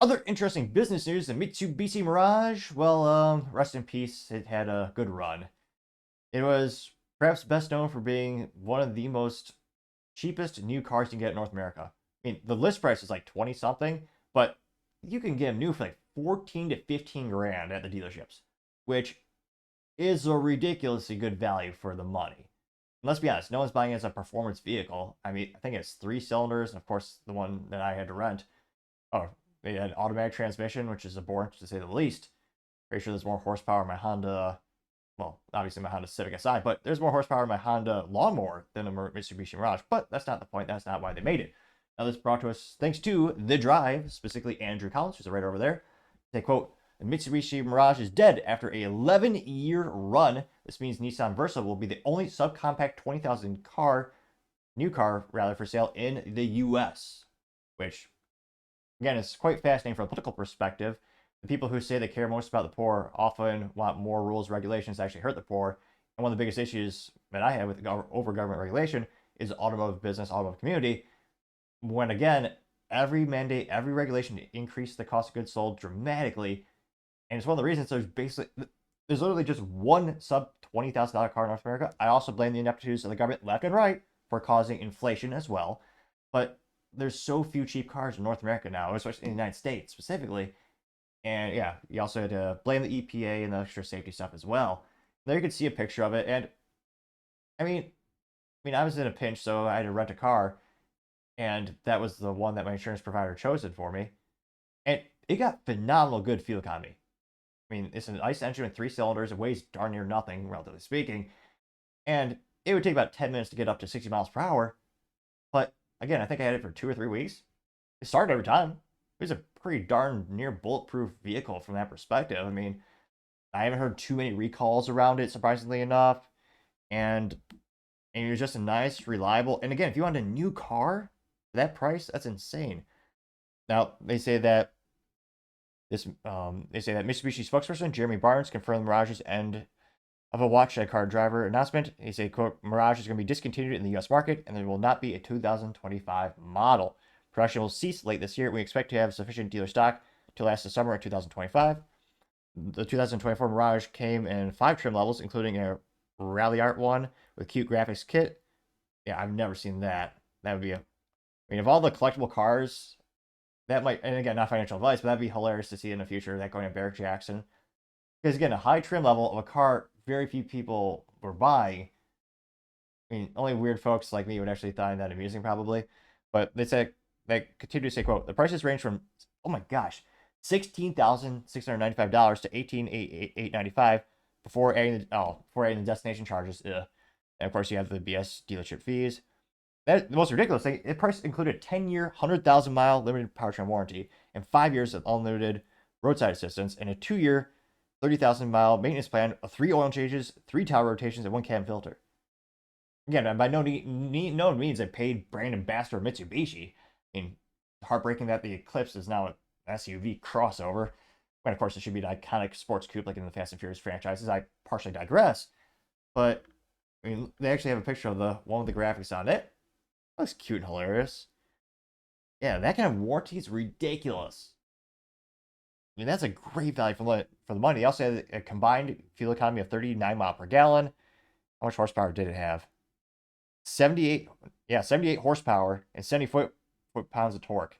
Other interesting business news, the Mitsubishi Mirage, well, rest in peace, it had a good run. It was perhaps best known for being one of the most cheapest new cars you can get in North America. I mean, the list price is like 20 something, but you can get them new for like 14 to 15 grand at the dealerships, which is a ridiculously good value for the money. And let's be honest, no one's buying it as a performance vehicle. I mean, I think it's 3 cylinders, and of course, the one that I had to rent, oh, they had automatic transmission, which is a bore to say the least. Pretty sure there's more horsepower in my Honda, well, obviously my Honda Civic aside, but there's more horsepower in my Honda lawnmower than a Mitsubishi Mirage. But that's not the point. That's not why they made it. Now, this brought to us thanks to The Drive, specifically Andrew Collins, who's right over there. They quote, "The Mitsubishi Mirage is dead after a 11-year run. This means Nissan Versa will be the only subcompact 20,000 new car rather, for sale in the U.S." Which, again, is quite fascinating from a political perspective. The people who say they care most about the poor often want more rules, regulations to actually hurt the poor. And one of the biggest issues that I have with over government regulation is the automotive business, automotive community. When again, every mandate, every regulation increase the cost of goods sold dramatically. And it's one of the reasons there's literally just one sub $20,000 car in North America. I also blame the ineptitudes of the government left and right for causing inflation as well. But there's so few cheap cars in North America now, especially in the United States specifically. And yeah, you also had to blame the EPA and the extra safety stuff as well. There you can see a picture of it. And I was in a pinch, so I had to rent a car. And that was the one that my insurance provider chose it for me. And it got phenomenal good fuel economy. I mean, it's an ICE engine with 3 cylinders. It weighs darn near nothing, relatively speaking. And it would take about 10 minutes to get up to 60 miles per hour. But again, I think I had it for 2 or 3 weeks. It started every time. It was a pretty darn near bulletproof vehicle from that perspective. I mean, I haven't heard too many recalls around it, surprisingly enough. And it was just a nice, reliable. And again, if you want a new car for that price, that's insane. Now, they say that Mitsubishi spokesperson Jeremy Barnes confirmed Mirage's end of a watch at car driver announcement. He said, quote, "Mirage is going to be discontinued in the U.S. market, and there will not be a 2025 model. Production will cease late this year. We expect to have sufficient dealer stock to last the summer of 2025. The 2024 Mirage came in 5 trim levels, including a Rally Art one with cute graphics kit." Yeah, I've never seen that. That would be of all the collectible cars, that might, and again, not financial advice, but that'd be hilarious to see in the future, that going to Barrick Jackson. Because again, a high trim level of a car very few people were buying. I mean, only weird folks like me would actually find that amusing, probably. But they continue to say, quote, "The prices range from, oh my gosh, $16,695 to $18,895 before adding the destination charges. And of course, you have the BS dealership fees. The most ridiculous thing, the price included a 10-year, 100,000-mile limited powertrain warranty and 5 years of unlimited roadside assistance and a 2-year, 30,000-mile maintenance plan of 3 oil changes, 3 tire rotations, and 1 cam filter." Again, by no means a paid brand ambassador of Mitsubishi. I mean, heartbreaking that the Eclipse is now an SUV crossover. When, of course, it should be an iconic sports coupe like in the Fast and Furious franchises. I partially digress. But, I mean, they actually have a picture of the one with the graphics on it. Looks cute and hilarious. Yeah, that kind of warranty is ridiculous. I mean, that's a great value for the money. They also had a combined fuel economy of 39 miles per gallon. How much horsepower did it have? 78 horsepower and 70 foot-pounds of torque.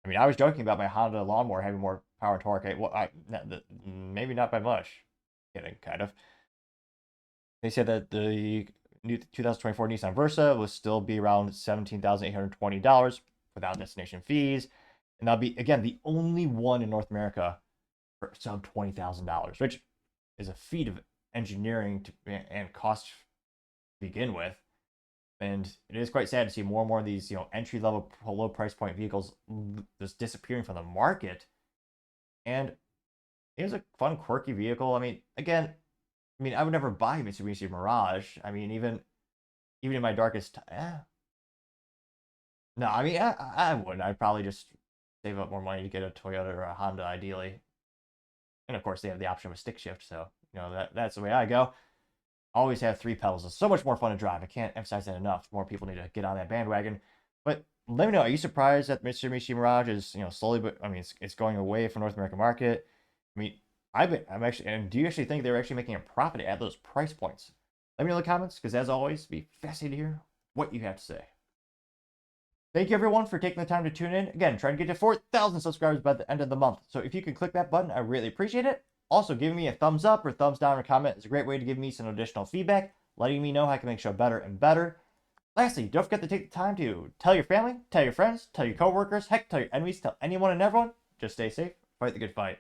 I mean, I was joking about my Honda lawnmower having more power and torque. Maybe not by much. Kidding, kind of. They said that the new 2024 Nissan Versa will still be around $17,820 without destination fees. And that'll be, again, the only one in North America for sub $20,000, which is a feat of engineering and cost to begin with. And it is quite sad to see more and more of these, entry-level, low price point vehicles just disappearing from the market. And it was a fun, quirky vehicle. I mean, again, I would never buy a Mitsubishi Mirage. I mean, even in my darkest, no, I mean, I wouldn't. I'd probably just save up more money to get a Toyota or a Honda, ideally. And of course, they have the option of a stick shift, so that's the way I go. Always have 3 pedals. It's so much more fun to drive. I can't emphasize that enough. More people need to get on that bandwagon. But Let me know. Are you surprised that Mitsubishi Mirage is, slowly, but I mean, it's going away from North American market? I mean, I'm actually, and do you actually think they're actually making a profit at those price points? Let me know in the comments, because as always, it'd be fascinating to hear what you have to say. Thank you everyone for taking the time to tune in. Again, trying to get to 4,000 subscribers by the end of the month. So if you can click that button, I really appreciate it. Also, giving me a thumbs up or thumbs down or comment is a great way to give me some additional feedback, letting me know how I can make the show better and better. Lastly, don't forget to take the time to tell your family, tell your friends, tell your coworkers, heck, tell your enemies, tell anyone and everyone. Just stay safe, fight the good fight.